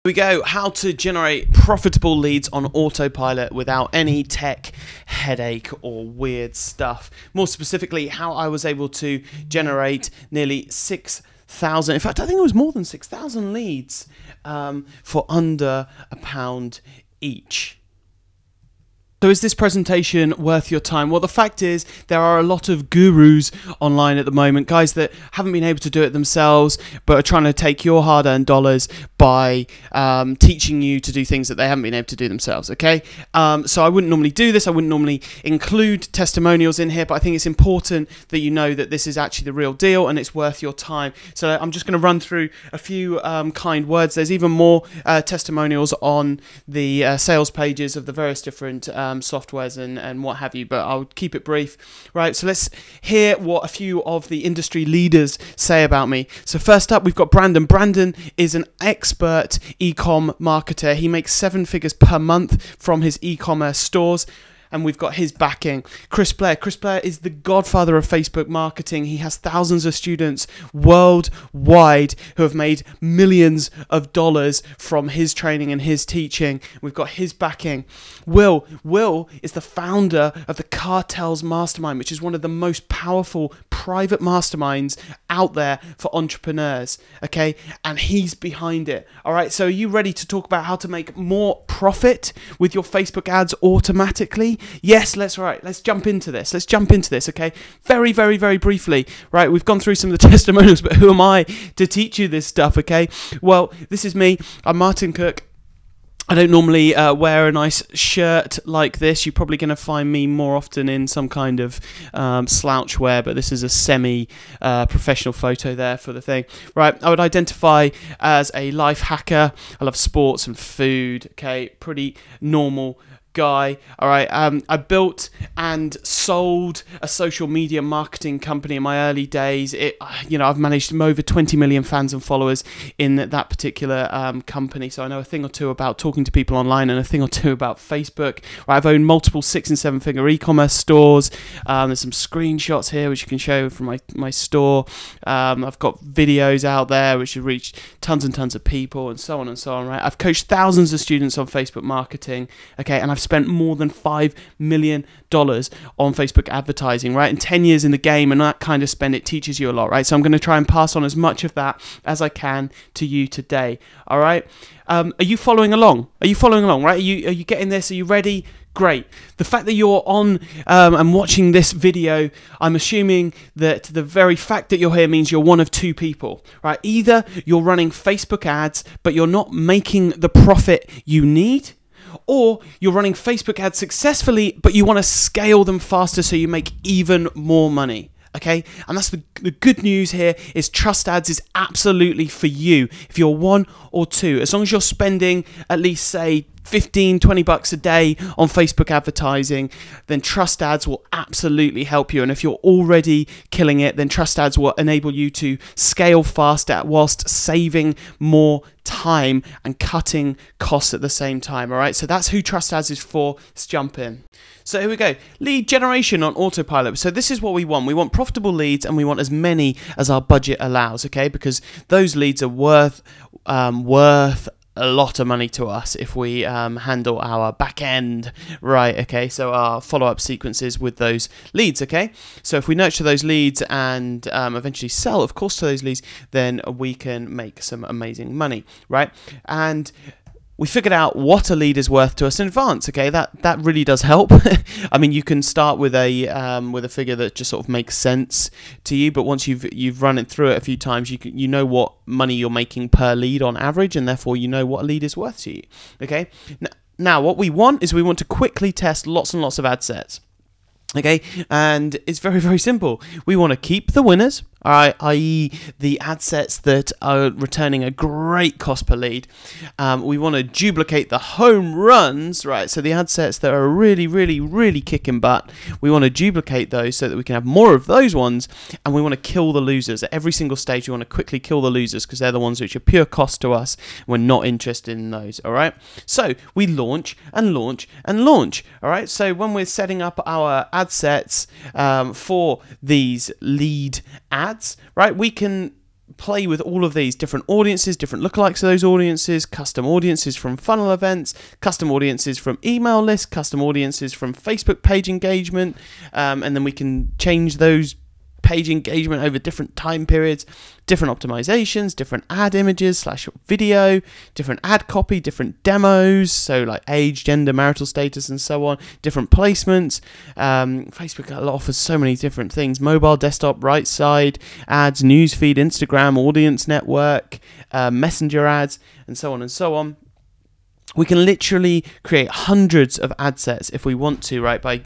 We go, how to generate profitable leads on autopilot without any tech headache or weird stuff. More specifically, how I was able to generate nearly 6,000, in fact I think it was more than 6,000 leads for under £1 each. So is this presentation worth your time? Well, the fact is there are a lot of gurus online at the moment, guys that haven't been able to do it themselves, but are trying to take your hard-earned dollars by teaching you to do things that they haven't been able to do themselves, okay? So I wouldn't normally do this. I wouldn't normally include testimonials in here, but I think it's important that you know that this is actually the real deal and it's worth your time. So I'm just going to run through a few kind words. There's even more testimonials on the sales pages of the various different softwares and what have you, but I'll keep it brief. Right, so let's hear what a few of the industry leaders say about me. So first up, we've got Brandon. Brandon is an expert e-com marketer. He makes 7 figures per month from his e-commerce stores. And we've got his backing. Chris Blair. Chris Blair is the godfather of Facebook marketing. He has thousands of students worldwide who have made millions of dollars from his training and his teaching. We've got his backing. Will. Will is the founder of the Cartels Mastermind, which is one of the most powerful private masterminds out there for entrepreneurs. Okay, and he's behind it. All right, so are you ready to talk about how to make more profit with your Facebook ads automatically? Yes, let's jump into this. Okay, very briefly. Right, we've gone through some of the testimonials, but who am I to teach you this stuff? Okay, well, this is me. I'm Martin Cook. I don't normally wear a nice shirt like this. You're probably going to find me more often in some kind of slouch wear, but this is a semi-professional photo there for the thing. Right, I would identify as a life hacker. I love sports and food, okay, pretty normal guy. All right, I built and sold a social media marketing company in my early days. I've managed over 20 million fans and followers in that particular company, so I know a thing or two about talking to people online and a thing or two about Facebook. Right, I've owned multiple 6- and 7-figure e-commerce stores. There's some screenshots here which you can show from my store. I've got videos out there which have reached tons and tons of people, and so on and so on. Right, I've coached thousands of students on Facebook marketing. Okay, and I've spent more than $5 million on Facebook advertising, right? And 10 years in the game, and that kind of spend, it teaches you a lot, right? So I'm going to try and pass on as much of that as I can to you today, all right? Are you following along? Right? Are you getting this? Are you ready? Great. The fact that you're on and watching this video, I'm assuming that the very fact that you're here means you're one of two people, right? Either you're running Facebook ads, but you're not making the profit you need, or you're running Facebook ads successfully, but you want to scale them faster so you make even more money. Okay, and that's the good news here is Trust Ads is absolutely for you if you're one or two. As long as you're spending at least, say, $15-20 a day on Facebook advertising, then Trust Ads will absolutely help you. And if you're already killing it, then Trust Ads will enable you to scale faster whilst saving more time and cutting costs at the same time. All right, so that's who Trust Ads is for. Let's jump in. So here we go. Lead generation on autopilot. So this is what we want. We want profitable leads, and we want as many as our budget allows, okay? Because those leads are worth a lot of money to us if we handle our back end right, okay? So our follow-up sequences with those leads, okay? So if we nurture those leads and eventually sell, of course, to those leads, then we can make some amazing money, right? And we figured out what a lead is worth to us in advance. Okay, that really does help. I mean, you can start with a figure that just sort of makes sense to you, but once you've run it through it a few times, you know what money you're making per lead on average, and therefore you know what a lead is worth to you. Okay, now what we want is we want to quickly test lots and lots of ad sets. Okay, and it's very simple. We want to keep the winners, all right, i.e. the ad sets that are returning a great cost per lead. We want to duplicate the home runs, right? So the ad sets that are really kicking butt, we want to duplicate those so that we can have more of those ones, and we want to kill the losers. At every single stage, we want to quickly kill the losers because they're the ones which are pure cost to us. We're not interested in those, all right? So we launch and launch and launch, all right? So when we're setting up our ad sets for these lead ads, right, we can play with all of these different audiences, different lookalikes of those audiences, custom audiences from funnel events, custom audiences from email lists, custom audiences from Facebook page engagement, and then we can change those page engagement over different time periods, different optimizations, different ad images / video, different ad copy, different demos, so like age, gender, marital status, and so on, different placements. Facebook offers so many different things: mobile, desktop, right side ads, newsfeed, Instagram, audience network, messenger ads, and so on and so on. We can literally create hundreds of ad sets if we want to, right, by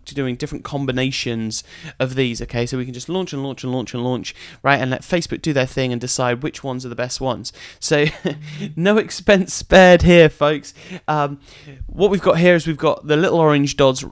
doing different combinations of these, okay? So we can just launch and launch and launch and launch, right, and let Facebook do their thing and decide which ones are the best ones. So no expense spared here, folks. What we've got here is we've got the little orange dots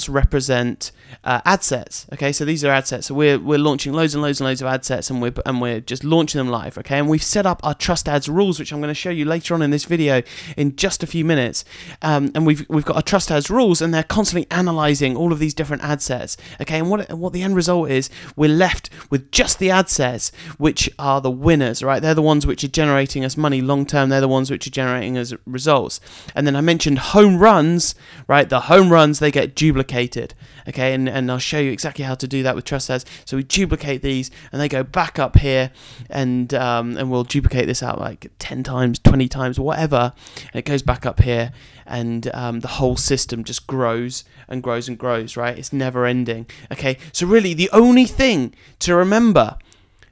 represent ad sets, okay? So these are ad sets. So we're launching loads and loads and loads of ad sets, and we're just launching them live, okay? And we've set up our Trust Ads rules, which I'm going to show you later on in this video in just a few minutes, and we've got our Trust Ads rules, and they're constantly analyzing all of these different ad sets, okay? And what the end result is, we're left with just the ad sets which are the winners, right? They're the ones which are generating us money long term. They're the ones which are generating us results. And then I mentioned home runs, right? The home runs, they get duplicated, okay? And I'll show you exactly how to do that with Trust Ads. So we duplicate these, and they go back up here, and we'll duplicate this out like 10 times, 20 times, whatever, and it goes back up here, and the whole system just grows and grows and grows, right? It's never ending, okay? So really the only thing to remember,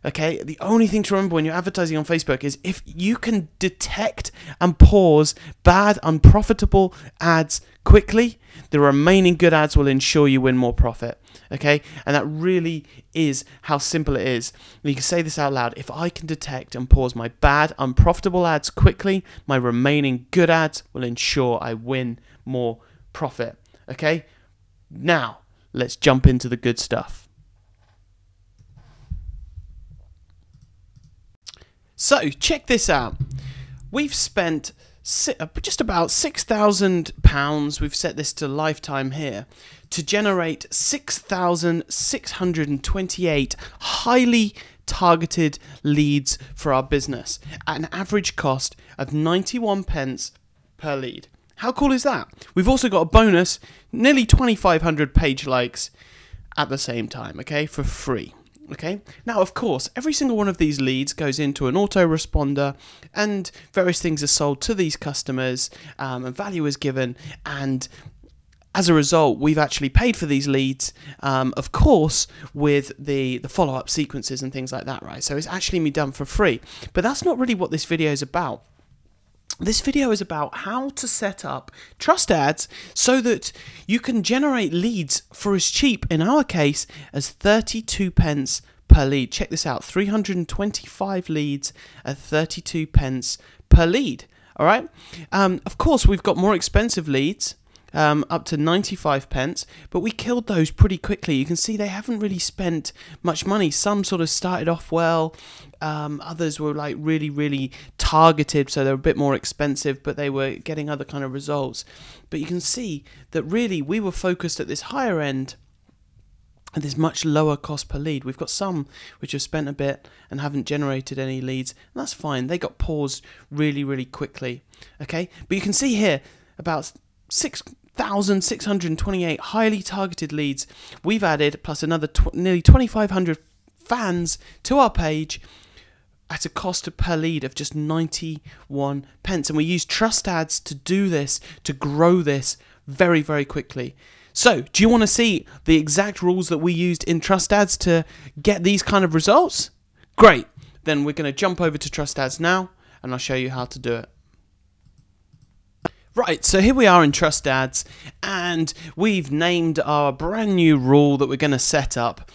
okay, the only thing to remember when you're advertising on Facebook is if you can detect and pause bad, unprofitable ads quickly, the remaining good ads will ensure you win more profit, okay? And that really is how simple it is. You can say this out loud: if I can detect and pause my bad, unprofitable ads quickly, my remaining good ads will ensure I win more profit, okay? Now, let's jump into the good stuff. So, check this out. We've spent just about £6,000, we've set this to lifetime here, to generate 6,628 highly targeted leads for our business at an average cost of 91 pence per lead. How cool is that? We've also got a bonus, nearly 2,500 page likes at the same time, okay, for free. Okay, now of course every single one of these leads goes into an autoresponder, and various things are sold to these customers, and value is given, and as a result we've actually paid for these leads, of course, with the follow-up sequences and things like that, right? So it's actually been done for free. But that's not really what this video is about. This video is about how to set up Trust Ads so that you can generate leads for as cheap, in our case, as 32 pence per lead. Check this out, 325 leads at 32 pence per lead, all right? Of course, we've got more expensive leads, up to 95 pence, but we killed those pretty quickly. You can see they haven't really spent much money. Some sort of started off well, others were like really targeted, so they're a bit more expensive, but they were getting other kind of results. But you can see that really we were focused at this higher end and this much lower cost per lead. We've got some which have spent a bit and haven't generated any leads, and that's fine. They got paused really quickly, okay? But you can see here about 6,628 highly targeted leads we've added, plus another nearly 2,500 fans to our page at a cost per lead of just 91 pence. And we use Trust Ads to do this, to grow this very quickly. So, do you want to see the exact rules that we used in Trust Ads to get these kind of results? Great. Then we're going to jump over to Trust Ads now, and I'll show you how to do it. Right, so here we are in Trust Ads, and we've named our brand new rule that we're going to set up,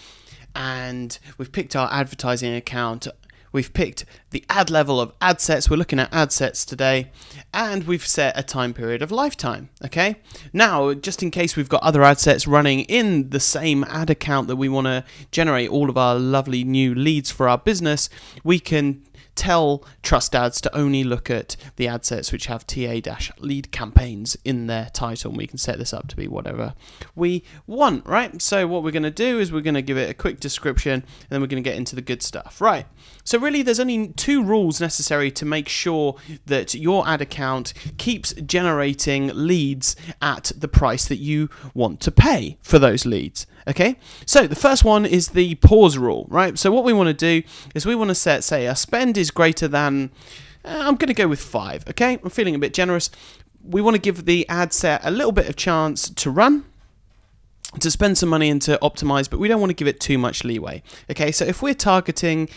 and we've picked our advertising account, we've picked the ad level of ad sets, we're looking at ad sets today, and we've set a time period of lifetime, okay? Now, just in case we've got other ad sets running in the same ad account that we want to generate all of our lovely new leads for our business, we can tell Trust Ads to only look at the ad sets which have TA-lead campaigns in their title, and we can set this up to be whatever we want, right? So what we're going to do is we're going to give it a quick description, and then we're going to get into the good stuff, right? So really there's only 2 rules necessary to make sure that your ad account keeps generating leads at the price that you want to pay for those leads. Okay, so the first one is the pause rule, right? So what we want to do is we want to set, say, a spend is greater than, I'm going to go with 5, okay? I'm feeling a bit generous. We want to give the ad set a little bit of chance to run, to spend some money and to optimize, but we don't want to give it too much leeway. Okay, so if we're targeting,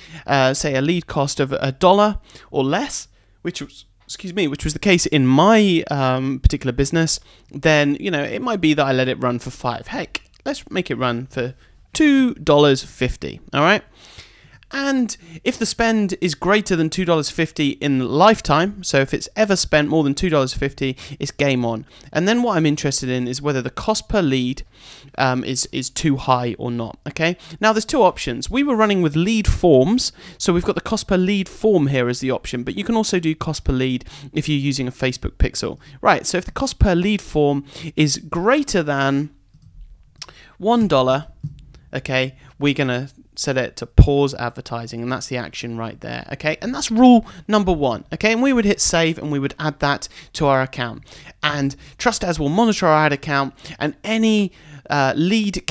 say, a lead cost of $1 or less, which was the case in my particular business, then, you know, it might be that I let it run for 5. Heck, let's make it run for $2.50, all right? And if the spend is greater than $2.50 in lifetime, so if it's ever spent more than $2.50, it's game on. And then what I'm interested in is whether the cost per lead is too high or not, okay? Now, there's 2 options. We were running with lead forms, so we've got the cost per lead form here as the option, but you can also do cost per lead if you're using a Facebook pixel. Right, so if the cost per lead form is greater than $1, okay, we're going to set it to pause advertising, and that's the action right there, okay? And that's rule number 1, okay? And we would hit save, and we would add that to our account. And Trust Ads will monitor our ad account, and any lead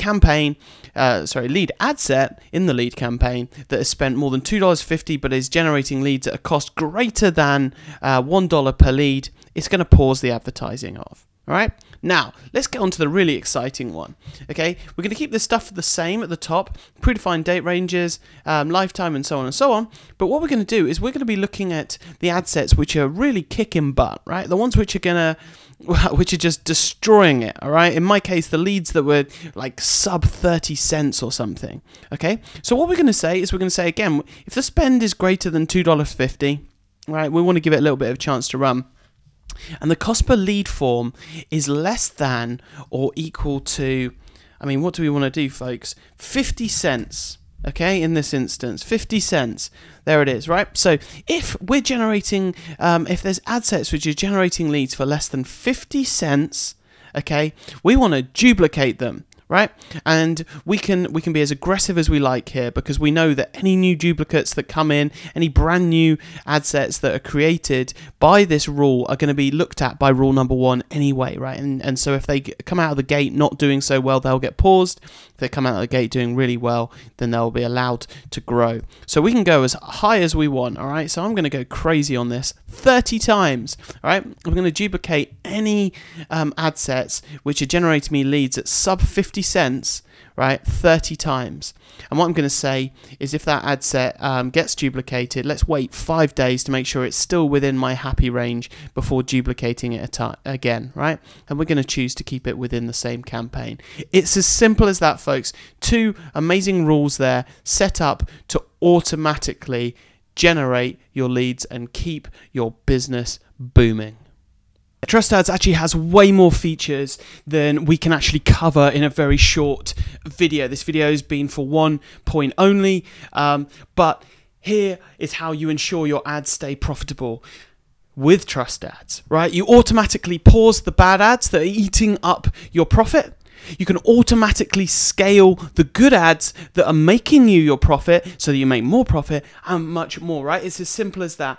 ad set in the lead campaign that has spent more than $2.50 but is generating leads at a cost greater than $1 per lead, it's going to pause the advertising off. All right, now let's get on to the really exciting one. Okay, we're going to keep this stuff the same at the top, predefined date ranges, lifetime, and so on and so on. But what we're going to do is we're going to be looking at the ad sets which are really kicking butt, right? The ones which are just destroying it. All right. In my case, the leads that were like sub 30 cents or something. Okay. So what we're going to say is again, if the spend is greater than $2.50, right, we want to give it a little bit of a chance to run. And the cost per lead form is less than or equal to, I mean, what do we want to do, folks? 50 cents, okay, in this instance, 50 cents. There it is, right? So if we're generating, if there's ad sets which are generating leads for less than 50 cents, okay, we want to duplicate them. Right, and we can be as aggressive as we like here, because we know that any new duplicates that come in, any brand new ad sets that are created by this rule are going to be looked at by rule number 1 anyway, right? And so if they come out of the gate not doing so well, they'll get paused. If they come out of the gate doing really well, then they'll be allowed to grow. So we can go as high as we want, all right? So I'm going to go crazy on this 30 times, all right? I'm going to duplicate any ad sets which are generating me leads at sub 50 cents, right, 30 times. And what I'm going to say is if that ad set gets duplicated, let's wait 5 days to make sure it's still within my happy range before duplicating it again, right? And we're going to choose to keep it within the same campaign. It's as simple as that, folks. 2 amazing rules there set up to automatically generate your leads and keep your business booming. Trust Ads actually has way more features than we can actually cover in a very short video. This video has been for 1 point only, but here is how you ensure your ads stay profitable with Trust Ads, right? You automatically pause the bad ads that are eating up your profit. You can automatically scale the good ads that are making you your profit so that you make more profit and much more, right? It's as simple as that.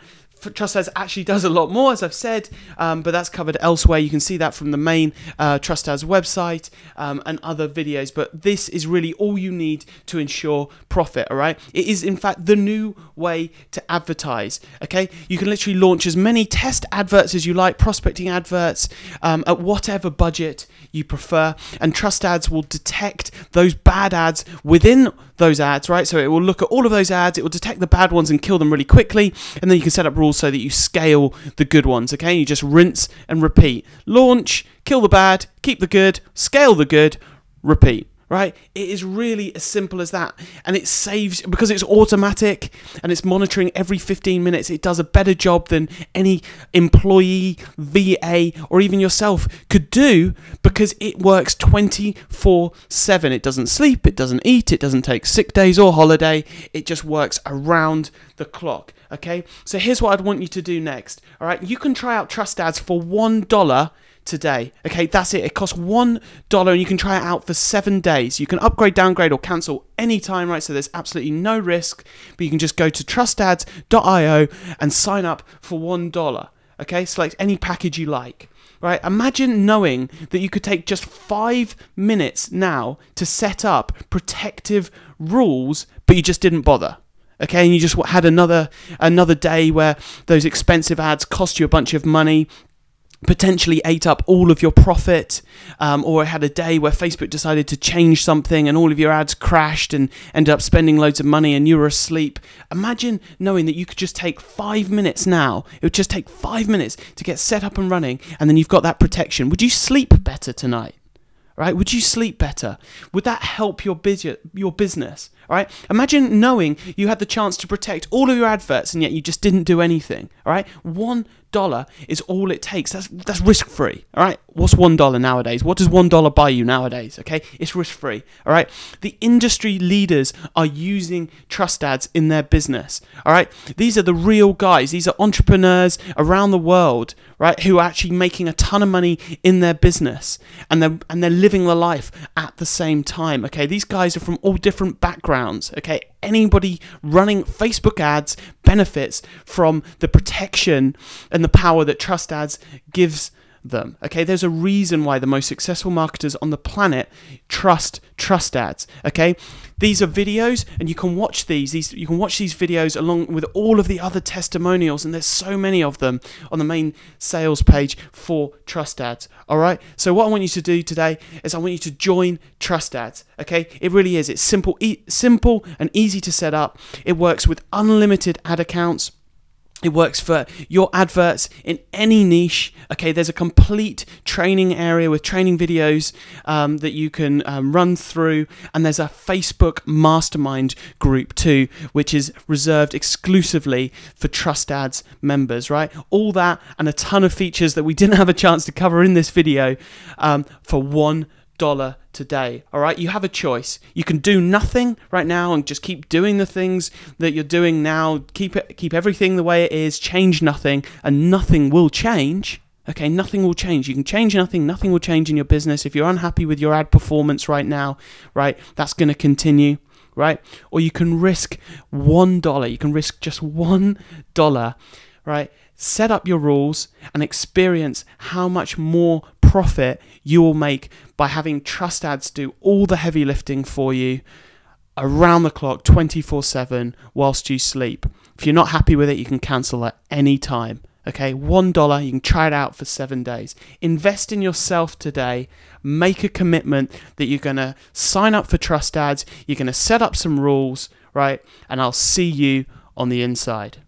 Trust Ads actually does a lot more, as I've said, but that's covered elsewhere. You can see that from the main Trust Ads website and other videos, but this is really all you need to ensure profit, all right? It is, in fact, the new way to advertise, okay? You can literally launch as many test adverts as you like, prospecting adverts, at whatever budget you prefer, and Trust Ads will detect those bad ads within those ads, right? So it will look at all of those ads, it will detect the bad ones and kill them really quickly, and then you can set up rules so that you scale the good ones, okay? You just rinse and repeat. Launch, kill the bad, keep the good, scale the good, repeat, right? It is really as simple as that. And it saves, because it's automatic and it's monitoring every 15 minutes, it does a better job than any employee, VA, or even yourself could do, because it works 24/7. It doesn't sleep, it doesn't eat, it doesn't take sick days or holiday. It just works around the clock, okay? So here's what I'd want you to do next, all right? You can try out Trust Ads for $1 today. Okay, that's it. It costs $1 and you can try it out for 7 days. You can upgrade, downgrade, or cancel anytime, right? So there's absolutely no risk, but you can just go to trustads.io and sign up for $1. Okay, select any package you like. Right? Imagine knowing that you could take just 5 minutes now to set up protective rules, but you just didn't bother. Okay, and you just had another day where those expensive ads cost you a bunch of money, potentially ate up all of your profit, or had a day where Facebook decided to change something and all of your ads crashed and ended up spending loads of money and you were asleep. Imagine knowing that you could just take 5 minutes now. It would just take 5 minutes to get set up and running, and then you've got that protection. Would you sleep better tonight? Right? Would you sleep better? Would that help your business? Right? Imagine knowing you had the chance to protect all of your adverts and yet you just didn't do anything. All right? $1 is all it takes. That's risk-free. All right? What's $1 nowadays? What does $1 buy you nowadays? Okay? It's risk-free. All right? The industry leaders are using Trust Ads in their business. All right? These are the real guys. These are entrepreneurs around the world, right, who are actually making a ton of money in their business, and they're living the life at the same time. Okay? These guys are from all different backgrounds. Okay? Anybody running Facebook ads benefits from the protection and the power that Trust Ads gives them. Okay, there's a reason why the most successful marketers on the planet trust Ads. Okay, these are videos, and you can watch these. You can watch these videos along with all of the other testimonials, and there's so many of them on the main sales page for Trust Ads. All right. So what I want you to do today is I want you to join Trust Ads. Okay, it really is. It's simple and easy to set up. It works with unlimited ad accounts. It works for your adverts in any niche. Okay, there's a complete training area with training videos that you can run through, and there's a Facebook mastermind group too, which is reserved exclusively for Trust Ads members, right? All that and a ton of features that we didn't have a chance to cover in this video for $1 today. All right, you have a choice. You can do nothing right now and just keep doing the things that you're doing now. Keep everything the way it is. Change nothing, and nothing will change. Okay, nothing will change. You can change nothing. Nothing will change in your business. If you're unhappy with your ad performance right now, right, that's going to continue. Right, or you can risk $1. You can risk just $1. Right, set up your rules and experience how much more profit you will make by having Trust Ads do all the heavy lifting for you around the clock, 24/7, whilst you sleep. If you're not happy with it, you can cancel at any time. Okay, $1, you can try it out for 7 days. Invest in yourself today. Make a commitment that you're going to sign up for Trust Ads. You're going to set up some rules, right? And I'll see you on the inside.